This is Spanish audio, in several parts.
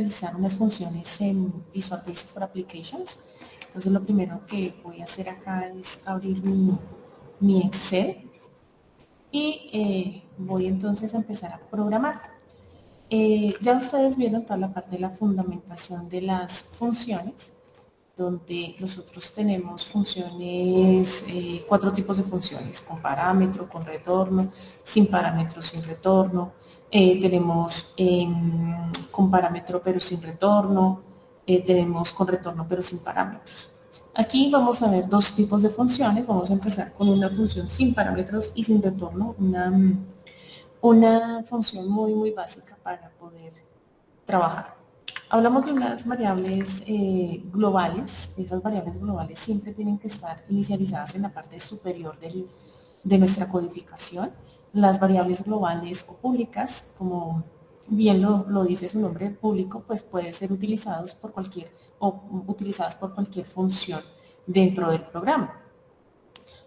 realizar unas funciones en Visual Basic for Applications. Entonces lo primero que voy a hacer acá es abrir mi Excel y voy entonces a empezar a programar. Ya ustedes vieron toda la parte de la fundamentación de las funciones, donde nosotros tenemos funciones, 4 tipos de funciones, con parámetro, con retorno, sin parámetro, sin retorno. Tenemos con parámetro pero sin retorno, tenemos con retorno pero sin parámetros. Aquí vamos a ver 2 tipos de funciones. Vamos a empezar con una función sin parámetros y sin retorno, una función muy básica para poder trabajar. Hablamos de unas variables globales. Esas variables globales siempre tienen que estar inicializadas en la parte superior de nuestra codificación. Las variables globales o públicas, como bien lo dice su nombre público, pues pueden ser utilizadas por cualquier función dentro del programa.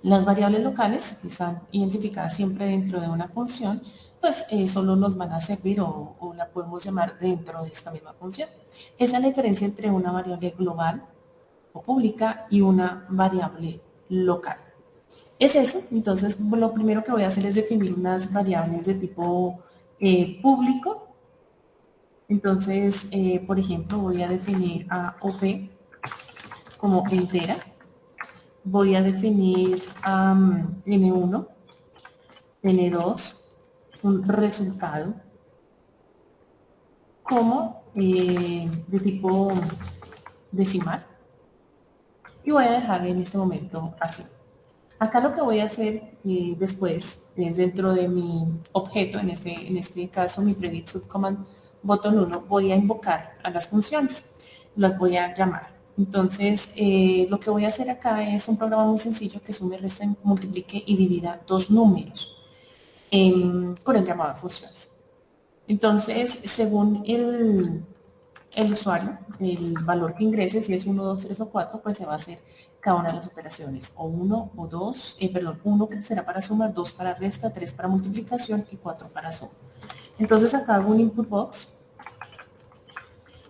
Las variables locales, que están identificadas siempre dentro de una función, pues solo nos van a servir o la podemos llamar dentro de esta misma función. Esa es la diferencia entre una variable global o pública y una variable local. Es eso. Entonces lo primero que voy a hacer es definir unas variables de tipo público. Entonces, por ejemplo, voy a definir a OP como entera. Voy a definir N1, N2, un resultado como de tipo decimal, y voy a dejar en este momento así. Acá lo que voy a hacer después es dentro de mi objeto, en este caso mi predict subcommand button 1, voy a invocar a las funciones, las voy a llamar. Entonces, lo que voy a hacer acá es un programa muy sencillo que sume, resta, multiplique y divida 2 números con el llamado de funciones. Entonces, según el usuario, el valor que ingrese, si es 1, 2, 3 o 4, pues se va a hacer cada una de las operaciones, o 1 o 2, 1 que será para suma, 2 para resta, 3 para multiplicación y 4 para suma. Entonces acá hago un input box,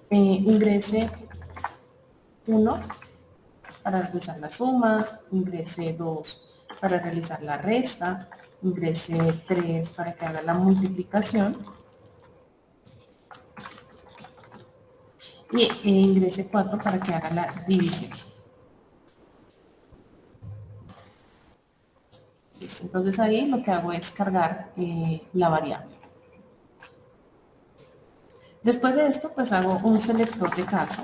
ingrese 1 para realizar la suma, ingrese 2 para realizar la resta, ingrese 3 para que haga la multiplicación, y ingrese 4 para que haga la división. Listo. Entonces ahí lo que hago es cargar la variable. Después de esto, pues hago un selector de caso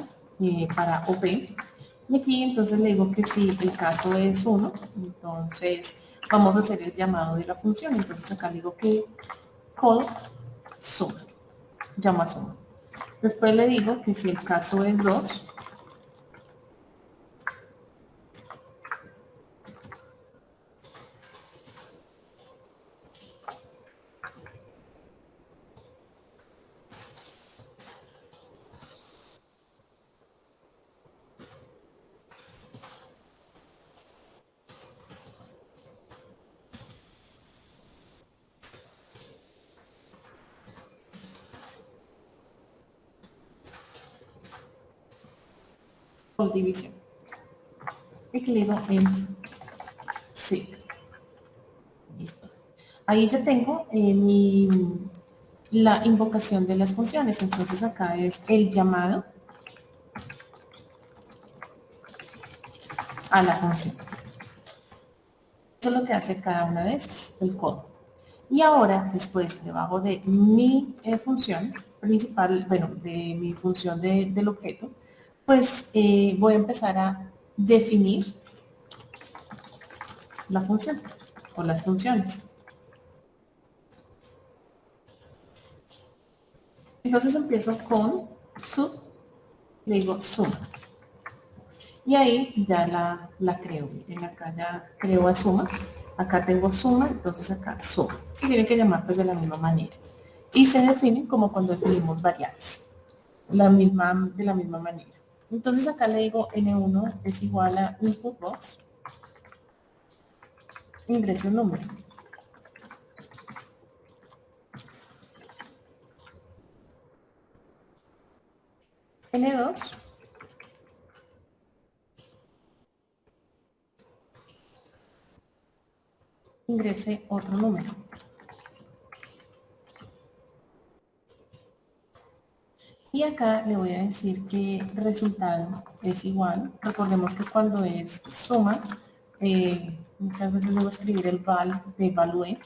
para OP. Y aquí entonces le digo que si el caso es 1, entonces vamos a hacer el llamado de la función. Entonces acá le digo que call suma, llama suma. Después le digo que si el caso es 2, por división. Y que le digo ent sí. Listo. Ahí ya tengo la invocación de las funciones. Entonces acá es el llamado a la función. Eso es lo que hace cada una de estas, el código. Y ahora, después, debajo de mi función principal, bueno, de mi función del objeto, pues voy a empezar a definir la función o las funciones. Entonces empiezo con sub, le digo suma. Y ahí ya la creo. Miren, acá ya creo a suma. Acá tengo suma, entonces acá suma. Se tiene que llamar pues de la misma manera. Y se definen como cuando definimos variables. De la misma manera. Entonces acá le digo N1 es igual a input box. Ingrese un número. N2, ingrese otro número. Y acá le voy a decir que el resultado es igual. Recordemos que cuando es suma, muchas veces debo escribir el val de value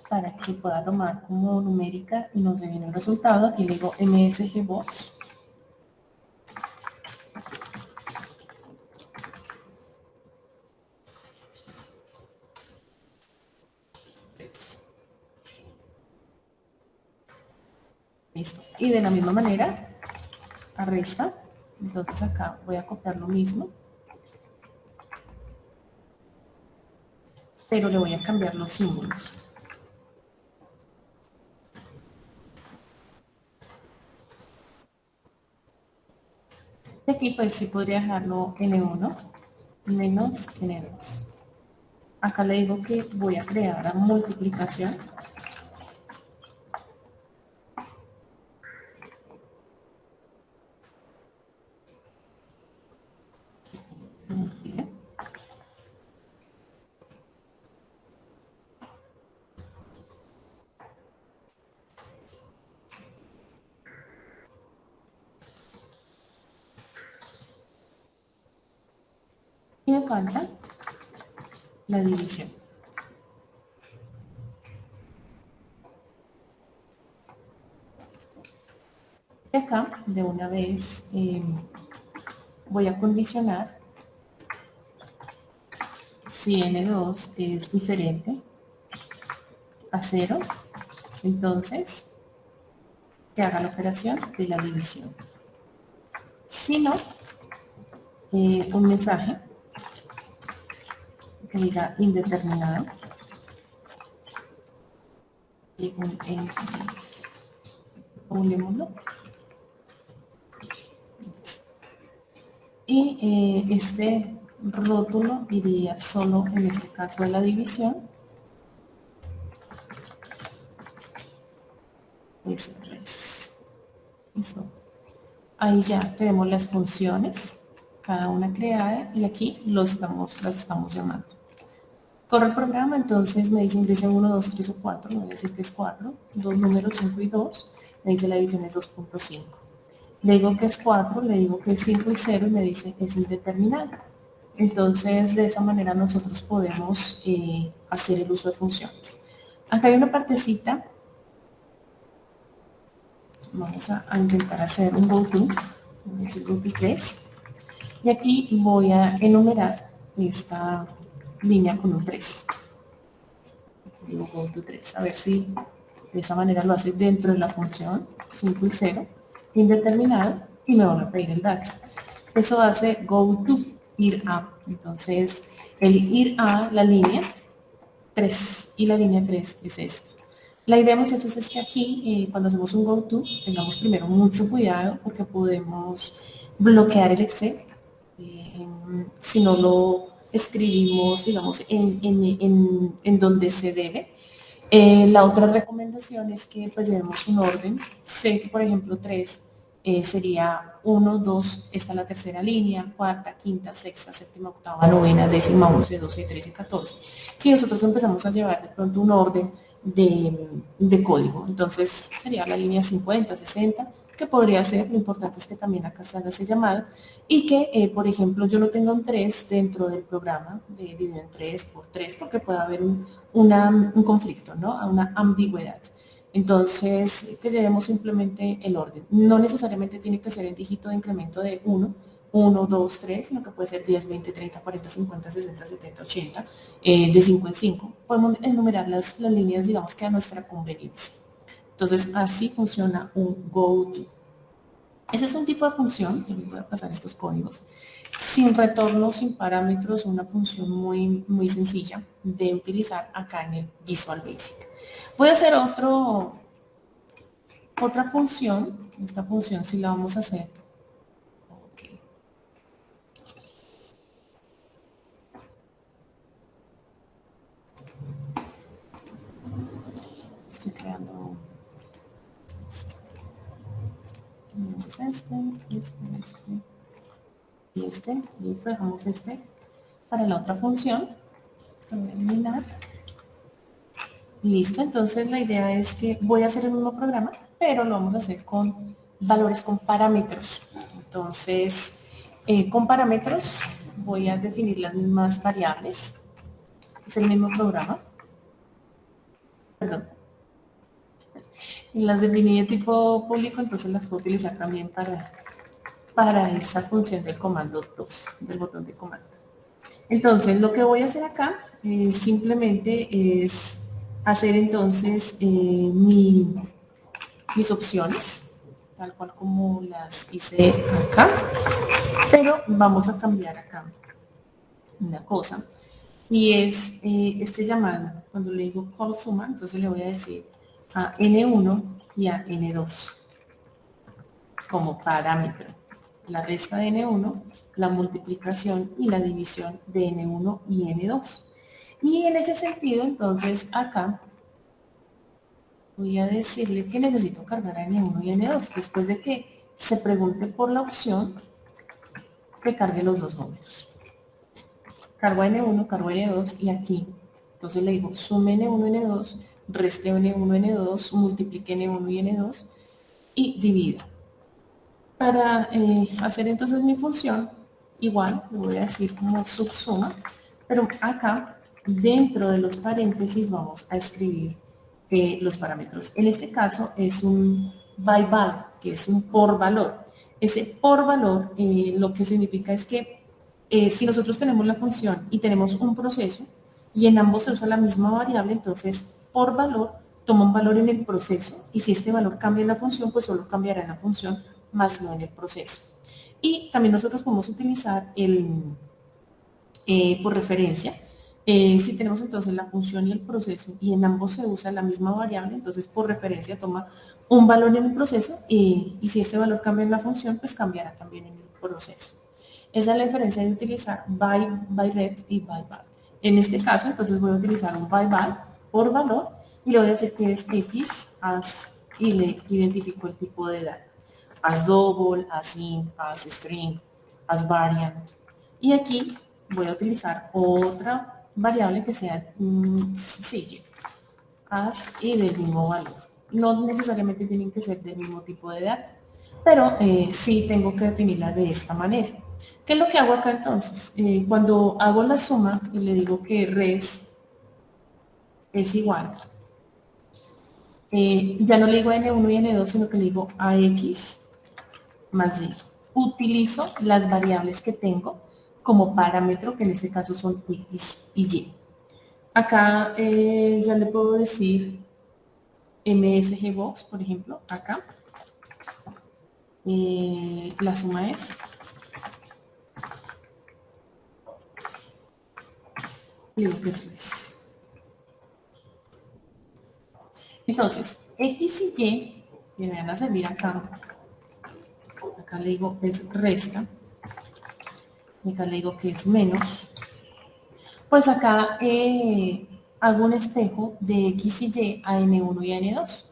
para que pueda tomar como numérica y nos dé bien el resultado. Aquí le digo msgbox. Listo. Y de la misma manera, arresta. Entonces acá voy a copiar lo mismo, pero le voy a cambiar los símbolos. Y aquí pues sí podría dejarlo N1 menos N2. Acá le digo que voy a crear la multiplicación. Y me falta la división. Y acá de una vez voy a condicionar si N2 es diferente a 0, entonces que haga la operación de la división. Si no, un mensaje que diga indeterminado y un N6. Pongámoslo. Y este rótulo iría solo en este caso de la división. Es res. Listo. Ahí ya tenemos las funciones, cada una creada, y aquí las estamos llamando. Corre el programa, entonces me dice 1, 2, 3 o 4, me dice que es 4, dos números 5 y 2, me dice la división es 2.5. Le digo que es 4, le digo que es 5 y 0 y me dice es indeterminado. Entonces, de esa manera nosotros podemos hacer el uso de funciones. Acá hay una partecita. Vamos a intentar hacer un GoTo, GoTo 3. Y aquí voy a enumerar esta línea con un 3. Digo GoTo 3, a ver si de esa manera lo hace dentro de la función 5 y 0, indeterminado, y me van a pedir el dato. Eso hace GoTo, ir a. Entonces, el ir a la línea 3 y la línea 3 es esta. La idea, muchachos, es que aquí, cuando hacemos un GoTo, tengamos primero mucho cuidado porque podemos bloquear el Excel si no lo escribimos, digamos, en donde se debe. La otra recomendación es que pues llevemos un orden. Sé que, por ejemplo, 3 sería 1, 2, esta es la tercera línea, cuarta, quinta, sexta, séptima, octava, novena, décima, 11, 12, 13, 14. Si nosotros empezamos a llevar de pronto un orden de código, entonces sería la línea 50, 60, que podría ser, lo importante es que también acá se haga ese llamado y que, por ejemplo, yo no tenga un 3 dentro del programa, dividido en 3 por 3, porque puede haber un conflicto, ¿no? Una ambigüedad. Entonces, que llevemos simplemente el orden. No necesariamente tiene que ser el dígito de incremento de 1, 2, 3, sino que puede ser 10, 20, 30, 40, 50, 60, 70, 80, de 5 en 5. Podemos enumerar las líneas, digamos que a nuestra conveniencia. Entonces, así funciona un GoTo. Ese es un tipo de función, y les voy a pasar estos códigos, sin retorno, sin parámetros, una función muy, muy sencilla de utilizar acá en el Visual Basic. Voy a hacer otra función, esta función sí la vamos a hacer. Okay. Estoy creando dejamos y listo, dejamos para la otra función. Esto lo voy a eliminar. Listo, entonces la idea es que voy a hacer el mismo programa, pero lo vamos a hacer con valores, con parámetros. Entonces, con parámetros voy a definir las mismas variables. Es el mismo programa. Perdón. Las definí de tipo público, entonces las puedo utilizar también para esta función del comando 2, del botón de comando. Entonces, lo que voy a hacer acá simplemente es hacer entonces mis opciones, tal cual como las hice acá, pero vamos a cambiar acá una cosa, y es este llamado, cuando le digo call suma, entonces le voy a decir a n1 y a n2 como parámetro. La resta de n1, la multiplicación y la división de n1 y n2. Y en ese sentido, entonces, acá voy a decirle que necesito cargar a n1 y n2. Después de que se pregunte por la opción, que cargue los dos números. Cargo a n1, cargo a n2 y aquí, entonces le digo sume n1 y n2, reste n1 y n2, multiplique n1 y n2 y divida. Para hacer entonces mi función, igual le voy a decir como subsuma, pero acá dentro de los paréntesis vamos a escribir los parámetros. En este caso es un by val, que es un por valor. Ese por valor lo que significa es que si nosotros tenemos la función y tenemos un proceso y en ambos se usa la misma variable, entonces por valor toma un valor en el proceso y si este valor cambia en la función, pues solo cambiará en la función más no en el proceso. Y también nosotros podemos utilizar por referencia. Si tenemos entonces la función y el proceso y en ambos se usa la misma variable, entonces por referencia toma un valor en el proceso y si este valor cambia en la función, pues cambiará también en el proceso. Esa es la diferencia de utilizar by ref y by val. En este caso, entonces voy a utilizar un by val por valor y le voy a decir que es x as y le identifico el tipo de dato. As double, as int, as string, as variant. Y aquí voy a utilizar otra variable que sea sigue, as y del mismo valor. No necesariamente tienen que ser del mismo tipo de dato, pero sí tengo que definirla de esta manera. ¿Qué es lo que hago acá entonces? Cuando hago la suma y le digo que res es igual, ya no le digo a n1 y n2, sino que le digo a x más y. Utilizo las variables que tengo como parámetro, que en este caso son x y y. Acá ya le puedo decir msgbox, por ejemplo, acá. La suma es digo que eso es. Entonces, x y y, me van a servir acá. Acá le digo que es resta. Acá le digo que es menos. Pues acá hago un espejo de x y y a n1 y a n2.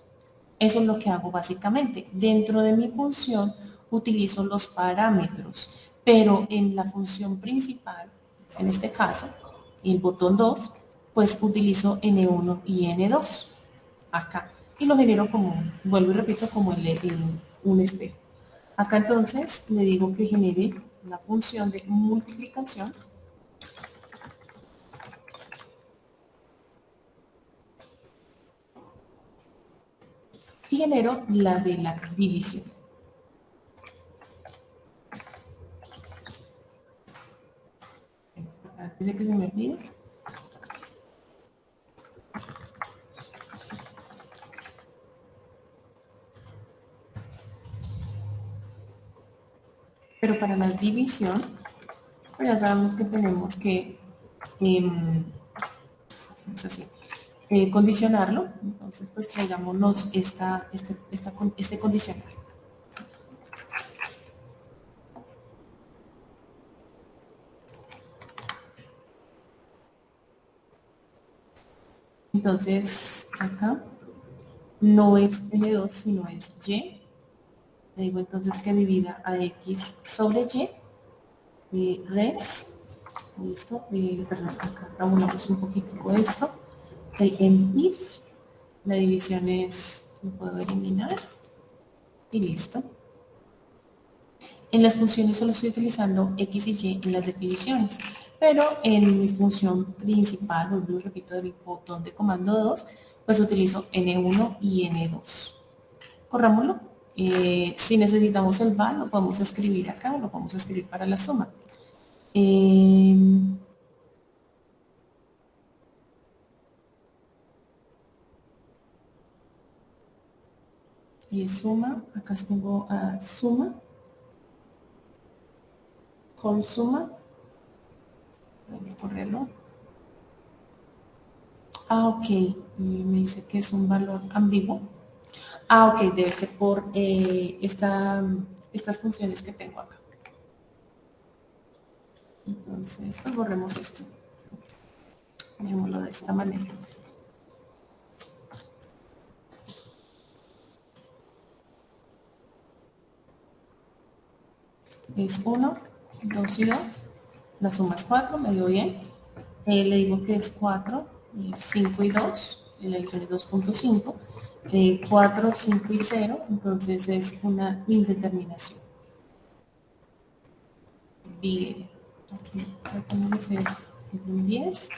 Eso es lo que hago básicamente. Dentro de mi función utilizo los parámetros, pero en la función principal, en este caso, el botón 2, pues utilizo N1 y N2 acá. Y lo genero como, vuelvo y repito, como un espejo. Acá entonces le digo que genere la función de multiplicación y genero la de la división. Antes de que se me olvide. Pero para la división, pues ya sabemos que tenemos que es así, condicionarlo. Entonces, pues traigámonos este condicional. Entonces, acá no es N2, sino es Y. Le digo entonces que divida a X sobre Y, res, listo, perdón, acá tabulamos un poquito esto, en if, la división es, lo puedo eliminar, y listo. En las funciones solo estoy utilizando X y Y en las definiciones, pero en mi función principal, vuelvo y repito, de mi botón de comando 2, pues utilizo N1 y N2. Corrámoslo. Si necesitamos el val, lo podemos escribir acá, lo podemos escribir para la suma. Y suma, acá tengo suma, call suma, voy a correrlo. Ok, me dice que es un valor ambiguo. Ok, debe ser por estas funciones que tengo acá. Entonces, pues borremos esto. Dejémoslo de esta manera. Es 1, 2 y 2. La suma es 4, me dio bien. Le digo que es 4, 5 y 2. La división es 2.5. 4, 5 y 0. Entonces es una indeterminación. Bien. Aquí tratamos de hacer un 10.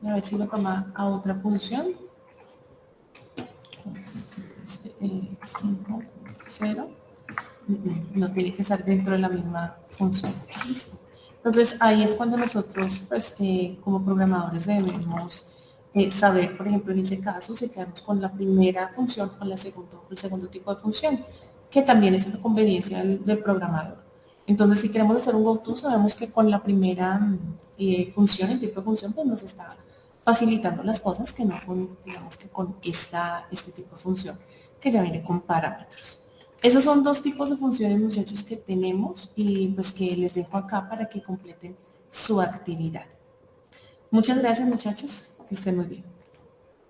A ver si lo toma a otra función. 5, 0. No tiene que estar dentro de la misma función. ¿Listo? Entonces ahí es cuando nosotros, pues, como programadores debemos saber, por ejemplo, en ese caso, si quedamos con la primera función o el segundo tipo de función, que también es una conveniencia del programador. Entonces, si queremos hacer un GoTo, sabemos que con la primera función, el tipo de función, pues nos está facilitando las cosas que no con, digamos que con este tipo de función, que ya viene con parámetros. Esos son dos tipos de funciones, muchachos, que tenemos y pues que les dejo acá para que completen su actividad. Muchas gracias, muchachos. Que estén muy bien.